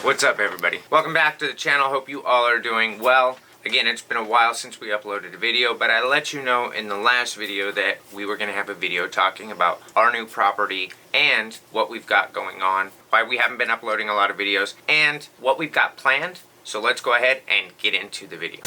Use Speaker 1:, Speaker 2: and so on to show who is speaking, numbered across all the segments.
Speaker 1: What's up, everybody? Welcome back to the channel. Hope you all are doing well. Again, it's been a while since we uploaded a video, but I let you know in the last video that we were going to have a video talking about our new property and what we've got going on, why we haven't been uploading a lot of videos, and what we've got planned. So let's go ahead and get into the video.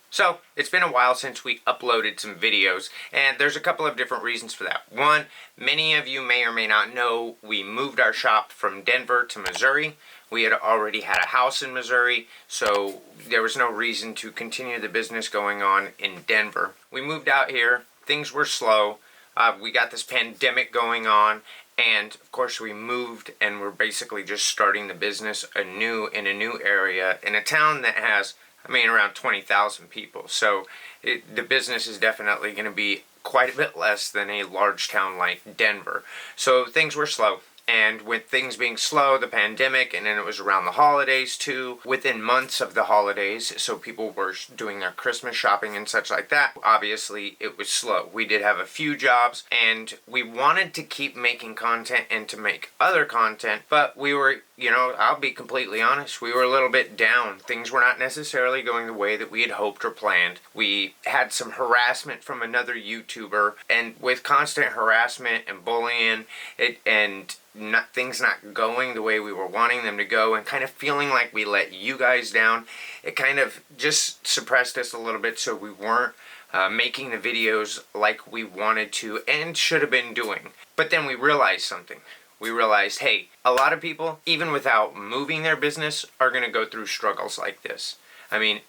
Speaker 1: So, it's been a while since we uploaded some videos, and there's a couple of different reasons for that. One, many of you may or may not know, we moved our shop from Denver to Missouri. We had already had a house in Missouri, so there was no reason to continue the business going on in Denver. We moved out here, things were slow, we got this pandemic going on, and of course we moved and we're basically just starting the business anew in a new area, in a town that has around 20,000 people. So the business is definitely going to be quite a bit less than a large town like Denver. So things were slow. And with things being slow, the pandemic, and then it was around the holidays too, within months of the holidays, so people were doing their Christmas shopping and such like that, obviously it was slow. We did have a few jobs, and we wanted to keep making content and to make other content, but we were, I'll be completely honest, we were a little bit down. Things were not necessarily going the way that we had hoped or planned. We had some harassment from another YouTuber, and with constant harassment and bullying, things not going the way we were wanting them to go, and kind of feeling like we let you guys down, it kind of just suppressed us a little bit, so we weren't making the videos like we wanted to and should have been doing. But then we realized something. We realized, hey, a lot of people, even without moving their business, are going to go through struggles like this.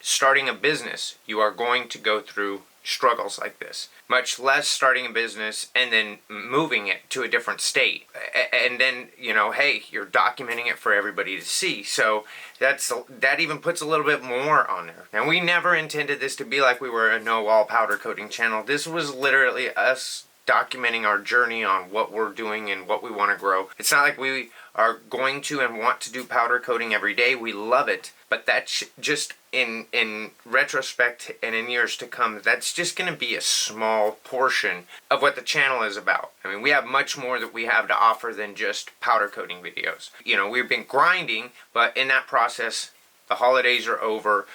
Speaker 1: Starting a business, you are going to go through struggles like this, much less starting a business and then moving it to a different state, and then hey, you're documenting it for everybody to see. So that even puts a little bit more on there. And we never intended this to be like we were a no-wall powder coating channel. This was literally us documenting our journey on what we're doing and what we want to grow. It's not like we are going to and want to do powder coating every day. We love it, but that's just in retrospect and in years to come, that's just going to be a small portion of what the channel is about. We have much more that we have to offer than just powder coating videos. We've been grinding, but in that process, the holidays are over.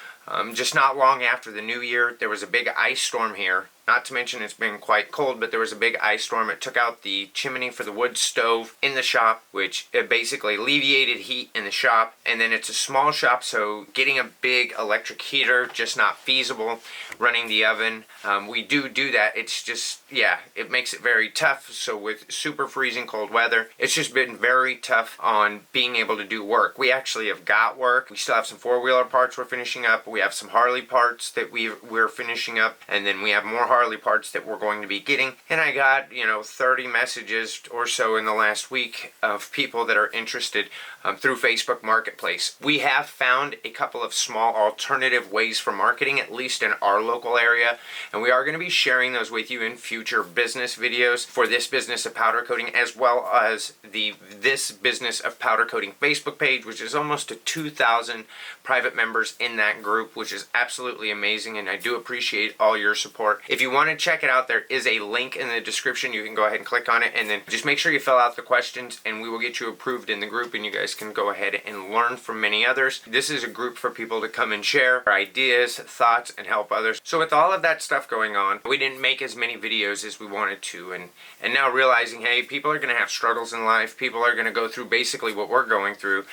Speaker 1: Just not long after the new year, there was a big ice storm here. Not to mention it's been quite cold, but there was a big ice storm. It took out the chimney for the wood stove in the shop, which it basically alleviated heat in the shop. And then it's a small shop, so getting a big electric heater, just not feasible. Running the oven, we do that. It's just, it makes it very tough. So with super freezing cold weather, it's just been very tough on being able to do work. We actually have got work. We still have some four-wheeler parts we're finishing up. We have some Harley parts that we're finishing up. And then we have more Harley parts that we're going to be getting. And I got 30 messages or so in the last week of people that are interested through Facebook Marketplace. We have found a couple of small alternative ways for marketing, at least in our local area, and we are going to be sharing those with you in future business videos for this business of powder coating, as well as this business of powder coating Facebook page, which is almost to 2,000 private members in that group, which is absolutely amazing, and I do appreciate all your support. If you want to check it out, there is a link in the description. You can go ahead and click on it, and then just make sure you fill out the questions, and we will get you approved in the group, and you guys can go ahead and learn from many others. This is a group for people to come and share ideas, thoughts, and help others. So with all of that stuff going on, we didn't make as many videos as we wanted to, and now realizing, hey, people are going to have struggles in life. People are going to go through basically what we're going through.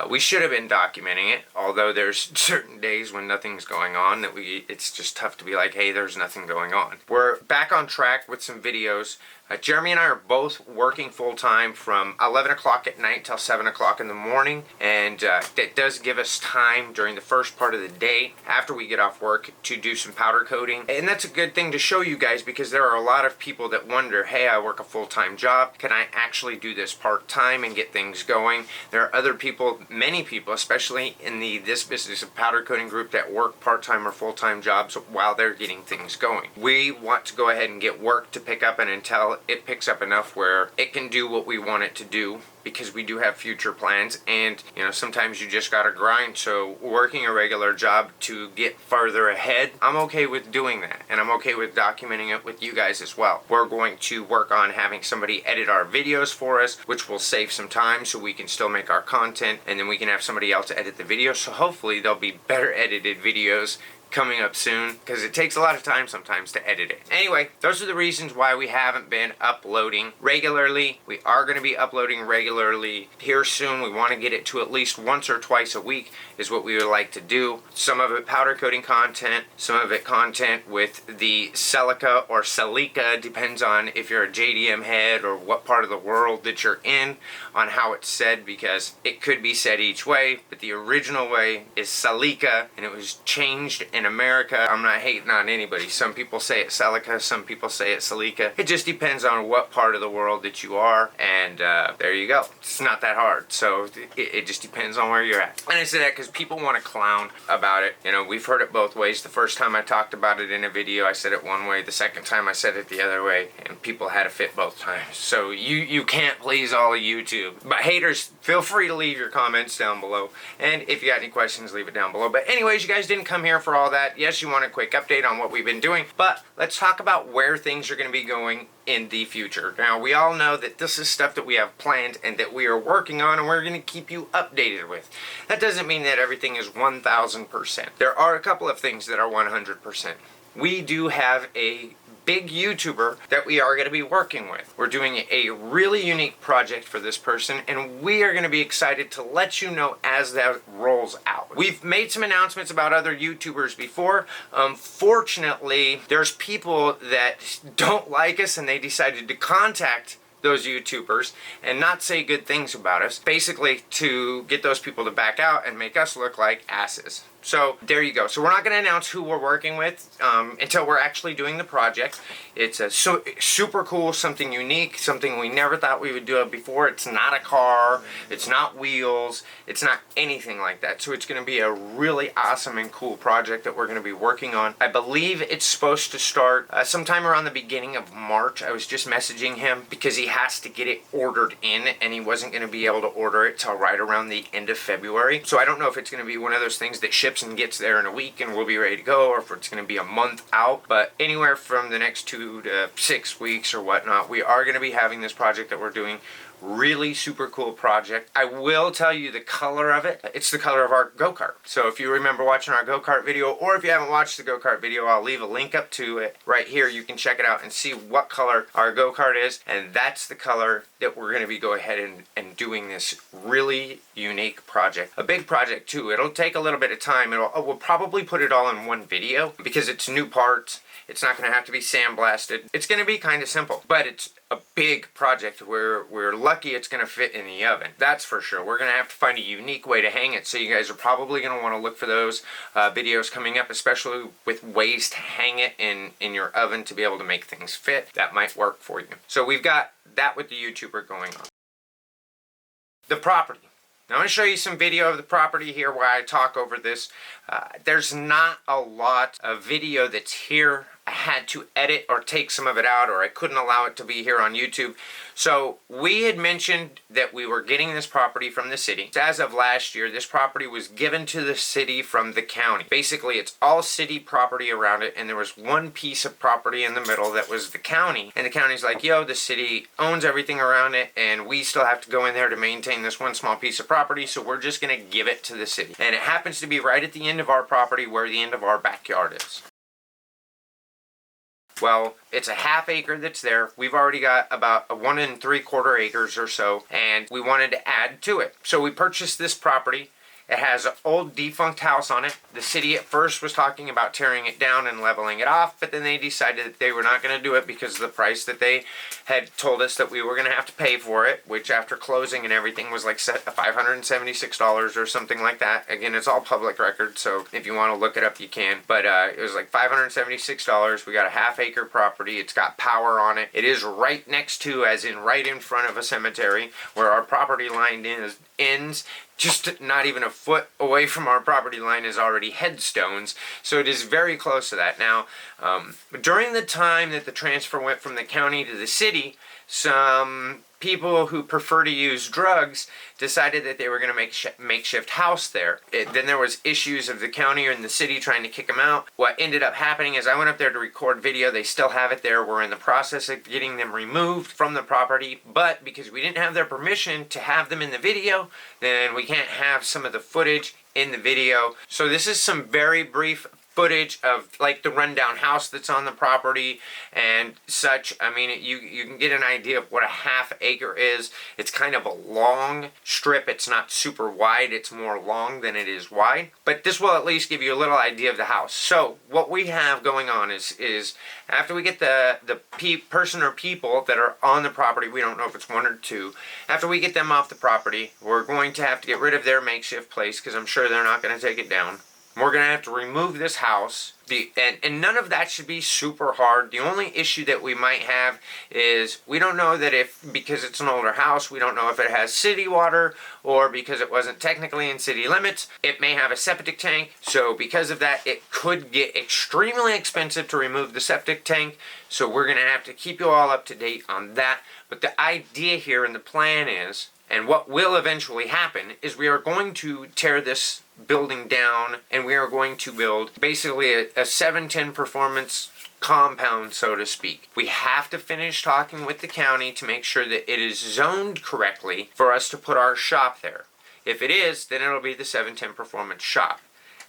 Speaker 1: We should have been documenting it, although there's certain days when nothing's going on that it's just tough to be like, hey, there's nothing going on. We're back on track with some videos. Jeremy and I are both working full-time from 11 o'clock at night till 7 o'clock in the morning, and that does give us time during the first part of the day after we get off work to do some powder coating. And that's a good thing to show you guys, because there are a lot of people that wonder, hey, I work a full-time job, can I actually do this part-time and get things going? There are other people, many people, especially in this business of powder coating group, that work part-time or full-time jobs while they're getting things going. We want to go ahead and get work to pick up, and until it picks up enough where it can do what we want it to do, because we do have future plans, and sometimes you just gotta grind. So working a regular job to get farther ahead, I'm okay with doing that, and I'm okay with documenting it with you guys as well. We're going to work on having somebody edit our videos for us, which will save some time so we can still make our content, and then we can have somebody else edit the videos. So hopefully there'll be better edited videos coming up soon, because it takes a lot of time sometimes to edit it. Anyway, those are the reasons why we haven't been uploading regularly. We are going to be uploading regularly here soon. We want to get it to at least once or twice a week is what we would like to do. Some of it powder coating content, some of it content with the silica or silica, depends on if you're a JDM head or what part of the world that you're in, on how it's said, because it could be said each way, but the original way is silica, and it was changed in America. I'm not hating on anybody. Some people say it's silica, some people say it's silica. It just depends on what part of the world that you are, and there you go. It's not that hard. So it just depends on where you're at. And I say that because people want to clown about it. We've heard it both ways. The first time I talked about it in a video, I said it one way. The second time I said it the other way, and people had a fit both times. So you can't please all of YouTube. But haters, feel free to leave your comments down below. And if you got any questions, leave it down below. But anyways, you guys didn't come here for all that. Yes, you want a quick update on what we've been doing, but let's talk about where things are going to be going in the future. Now, we all know that this is stuff that we have planned and that we are working on, and we're going to keep you updated with. That doesn't mean that everything is 1000%. There are a couple of things that are 100%. We do have a big YouTuber that we are going to be working with. We're doing a really unique project for this person, and we are going to be excited to let you know as that rolls out. We've made some announcements about other YouTubers before. Unfortunately, there's people that don't like us, and they decided to contact those YouTubers and not say good things about us, basically to get those people to back out and make us look like asses. So there you go. So we're not going to announce who we're working with until we're actually doing the project. It's a super cool, something unique, something we never thought we would do before. It's not a car, it's not wheels, it's not anything like that. So it's going to be a really awesome and cool project that we're going to be working on. I believe it's supposed to start sometime around the beginning of March. I was just messaging him because he has to get it ordered in, and he wasn't going to be able to order it till right around the end of February. So I don't know if it's going to be one of those things that ships and gets there in a week and we'll be ready to go, or if it's going to be a month out. But anywhere from the next 2 to 6 weeks or whatnot, we are going to be having this project that we're doing. Really super cool project. I will tell you the color of it. It's the color of our go-kart. So if you remember watching our go-kart video, or if you haven't watched the go-kart video, I'll leave a link up to it right here. You can check it out and see what color our go-kart is, and that's the color that we're going to be go ahead and doing this really unique project. A big project too. It'll take a little bit of time. We'll probably put it all in one video because it's new parts. It's not going to have to be sandblasted. It's going to be kind of simple, but it's a big project where we're lucky it's going to fit in the oven. That's for sure. We're going to have to find a unique way to hang it, so you guys are probably going to want to look for those videos coming up, especially with ways to hang it in your oven to be able to make things fit. That might work for you. So we've got that with the YouTuber going on. The property. Now I'm going to show you some video of the property here while I talk over this. There's not a lot of video that's here. I had to edit or take some of it out, or I couldn't allow it to be here on YouTube. So we had mentioned that we were getting this property from the city. As of last year, this property was given to the city from the county. Basically, it's all city property around it, and there was one piece of property in the middle that was the county. And the county's like, yo, the city owns everything around it, and we still have to go in there to maintain this one small piece of property, so we're just going to give it to the city. And it happens to be right at the end of our property where the end of our backyard is. Well, it's a half acre that's there. We've already got about 1 3/4 acres or so, and we wanted to add to it. So we purchased this property. It has an old defunct house on it. The city at first was talking about tearing it down and leveling it off, but then they decided that they were not going to do it because of the price that they had told us that we were going to have to pay for it, which after closing and everything was like $576 or something like that. Again, it's all public record, so if you want to look it up, you can. But it was like $576. We got a half-acre property. It's got power on it. It is right next to, as in right in front of a cemetery, where our property line ends. Just not even a foot away from our property line is already headstones, so it is very close to that. Now, during the time that the transfer went from the county to the city, some people who prefer to use drugs decided that they were going to make makeshift house there. Then there was issues of the county and the city trying to kick them out. What ended up happening is I went up there to record video. They still have it there. We're in the process of getting them removed from the property, but because we didn't have their permission to have them in the video, then we can't have some of the footage in the video. So this is some very brief footage of like the rundown house that's on the property and such. I mean, you can get an idea of what a half acre is. It's kind of a long strip. It's not super wide. It's more long than it is wide. But this will at least give you a little idea of the house. So what we have going on is after we get the person or people that are on the property, we don't know if it's one or two, after we get them off the property, we're going to have to get rid of their makeshift place because I'm sure they're not going to take it down. We're going to have to remove this house. And none of that should be super hard. The only issue that we might have is we don't know that because it's an older house, we don't know if it has city water or because it wasn't technically in city limits. It may have a septic tank. So because of that, it could get extremely expensive to remove the septic tank. So we're going to have to keep you all up to date on that. But the idea here and the plan is, and what will eventually happen, is we are going to tear this building down and we are going to build basically a 710 performance compound, so to speak. We have to finish talking with the county to make sure that it is zoned correctly for us to put our shop there. If it is, then it'll be the 710 performance shop.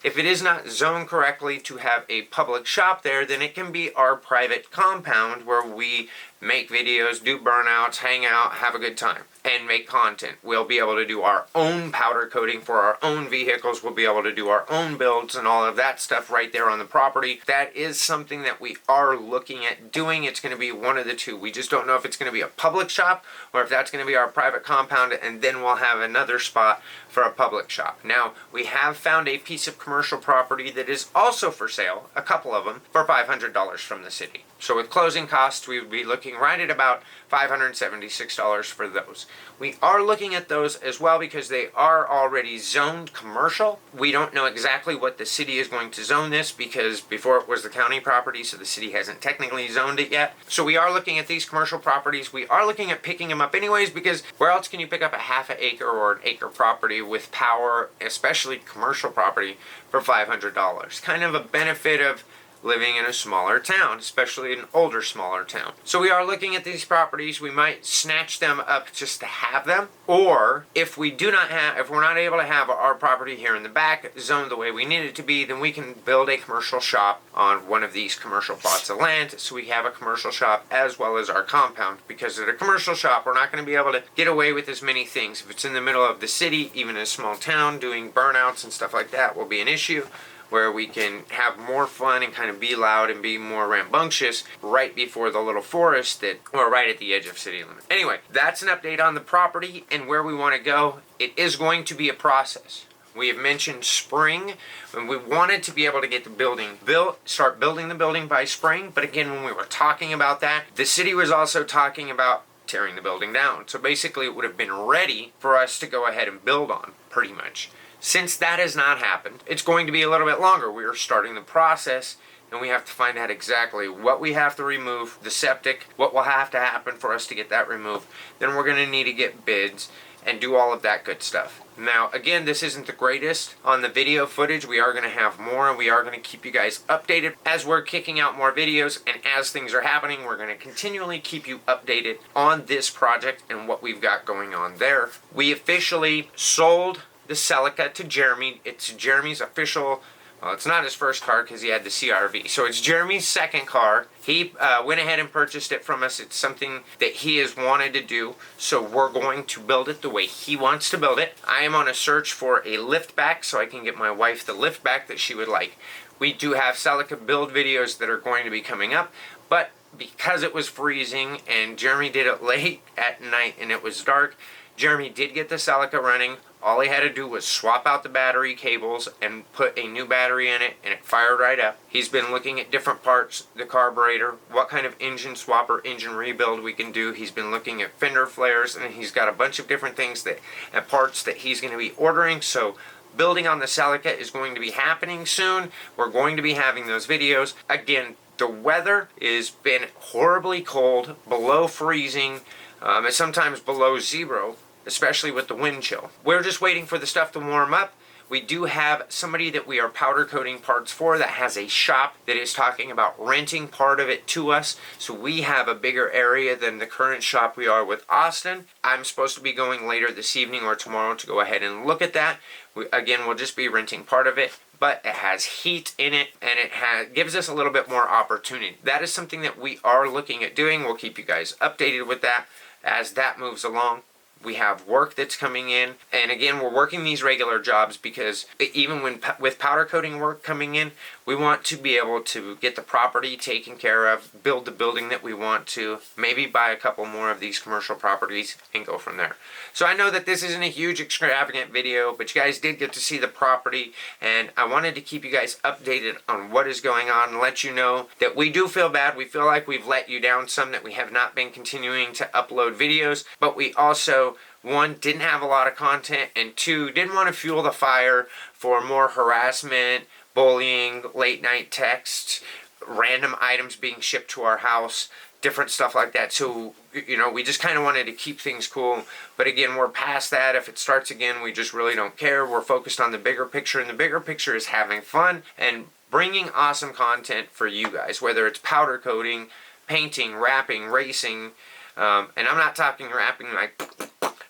Speaker 1: If it is not zoned correctly to have a public shop there, then it can be our private compound where we make videos, do burnouts, hang out, have a good time, and make content. We'll be able to do our own powder coating for our own vehicles. We'll be able to do our own builds and all of that stuff right there on the property. That is something that we are looking at doing. It's going to be one of the two. We just don't know if it's going to be a public shop or if that's going to be our private compound, and then we'll have another spot for a public shop. Now, we have found a piece of commercial property that is also for sale, a couple of them, for $500 from the city. So with closing costs, we would be looking right at about $576 for those. We are looking at those as well because they are already zoned commercial. We don't know exactly what the city is going to zone this because before it was the county property, so the city hasn't technically zoned it yet. So we are looking at these commercial properties. We are looking at picking them up anyways because where else can you pick up a half an acre or an acre property with power, especially commercial property, for $500? Kind of a benefit of living in a smaller town, especially an older, smaller town. So we are looking at these properties. We might snatch them up just to have them, or if we're not able to have our property here in the back zoned the way we need it to be, then we can build a commercial shop on one of these commercial plots of land, so we have a commercial shop as well as our compound. Because at a commercial shop, we're not going to be able to get away with as many things. If it's in the middle of the city, even in a small town, doing burnouts and stuff like that will be an issue, where we can have more fun and kind of be loud and be more rambunctious right before the little forest or right at the edge of city limits. Anyway, that's an update on the property and where we want to go. It is going to be a process. We have mentioned spring, and we wanted to be able to get the building built, start building the building by spring. But again, when we were talking about that, the city was also talking about tearing the building down. So basically it would have been ready for us to go ahead and build on, pretty much. Since that has not happened, it's going to be a little bit longer. We are starting the process, and we have to find out exactly what we have to remove, the septic, what will have to happen for us to get that removed. Then we're going to need to get bids and do all of that good stuff. Now, again, this isn't the greatest on the video footage. We are going to have more, and we are going to keep you guys updated as we're kicking out more videos, and as things are happening, we're going to continually keep you updated on this project and what we've got going on there. We officially sold the Celica to Jeremy. It's Jeremy's official Well, it's not his first car because he had the CRV. So it's Jeremy's second car. He went ahead and purchased it from us. It's something that he has wanted to do. So we're going to build it the way he wants to build it. I am on a search for a lift back so I can get my wife the lift back that she would like. We do have Celica build videos that are going to be coming up. But because it was freezing and Jeremy did it late at night and it was dark, Jeremy did get the Celica running. All he had to do was swap out the battery cables and put a new battery in it, and it fired right up. He's been looking at different parts, the carburetor, what kind of engine swap or engine rebuild we can do. He's been looking at fender flares, and he's got a bunch of different things and parts that he's going to be ordering. So building on the Celica is going to be happening soon. We're going to be having those videos. Again, the weather has been horribly cold, below freezing, and sometimes below zero, especially with the wind chill. We're just waiting for the stuff to warm up. We do have somebody that we are powder coating parts for that has a shop that is talking about renting part of it to us. So we have a bigger area than the current shop we are with Austin. I'm supposed to be going later this evening or tomorrow to go ahead and look at that. We'll just be renting part of it, but it has heat in it and it gives us a little bit more opportunity. That is something that we are looking at doing. We'll keep you guys updated with that as that moves along. We have work that's coming in, and again, we're working these regular jobs because even with powder coating work coming in, we want to be able to get the property taken care of, build the building that we want to, maybe buy a couple more of these commercial properties and go from there. So I know that this isn't a huge extravagant video, but you guys did get to see the property, and I wanted to keep you guys updated on what is going on and let you know that we do feel bad. We feel like we've let you down some, that we have not been continuing to upload videos, but we also, one, didn't have a lot of content, and two, didn't want to fuel the fire for more harassment, bullying, late night texts, random items being shipped to our house, different stuff like that. So, we just kind of wanted to keep things cool. But again, we're past that. If it starts again, we just really don't care. We're focused on the bigger picture, and the bigger picture is having fun and bringing awesome content for you guys, whether it's powder coating, painting, wrapping, racing, and I'm not talking wrapping like,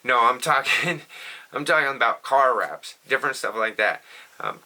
Speaker 1: no, I'm talking about car wraps, different stuff like that.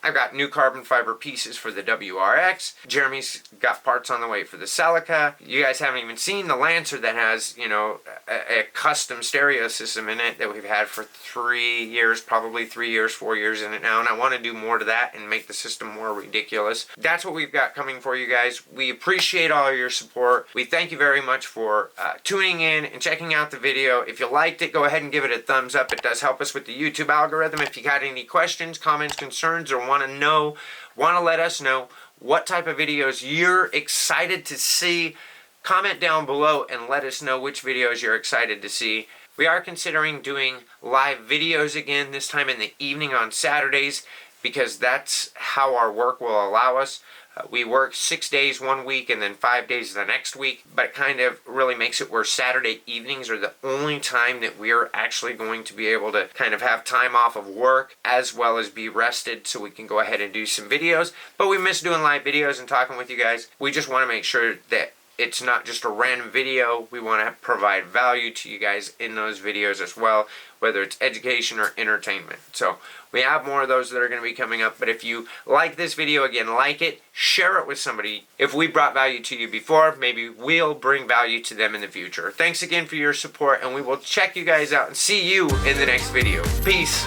Speaker 1: I've got new carbon fiber pieces for the WRX. Jeremy's got parts on the way for the Celica. You guys haven't even seen the Lancer that has, a custom stereo system in it that we've had for 3 years, probably 3 years, 4 years in it now. And I want to do more to that and make the system more ridiculous. That's what we've got coming for you guys. We appreciate all your support. We thank you very much for tuning in and checking out the video. If you liked it, go ahead and give it a thumbs up. It does help us with the YouTube algorithm. If you got any questions, comments, concerns, or want to let us know what type of videos you're excited to see, comment down below and let us know which videos you're excited to see. We are considering doing live videos again, this time in the evening on Saturdays, because that's how our work will allow us. We work 6 days one week and then 5 days the next week, but it kind of really makes it where Saturday evenings are the only time that we're actually going to be able to kind of have time off of work as well as be rested so we can go ahead and do some videos. But we miss doing live videos and talking with you guys. We just want to make sure that it's not just a random video. We want to provide value to you guys in those videos as well, whether it's education or entertainment. So we have more of those that are going to be coming up. But if you like this video, again, like it, share it with somebody. If we brought value to you before, maybe we'll bring value to them in the future. Thanks again for your support, and we will check you guys out and see you in the next video. Peace.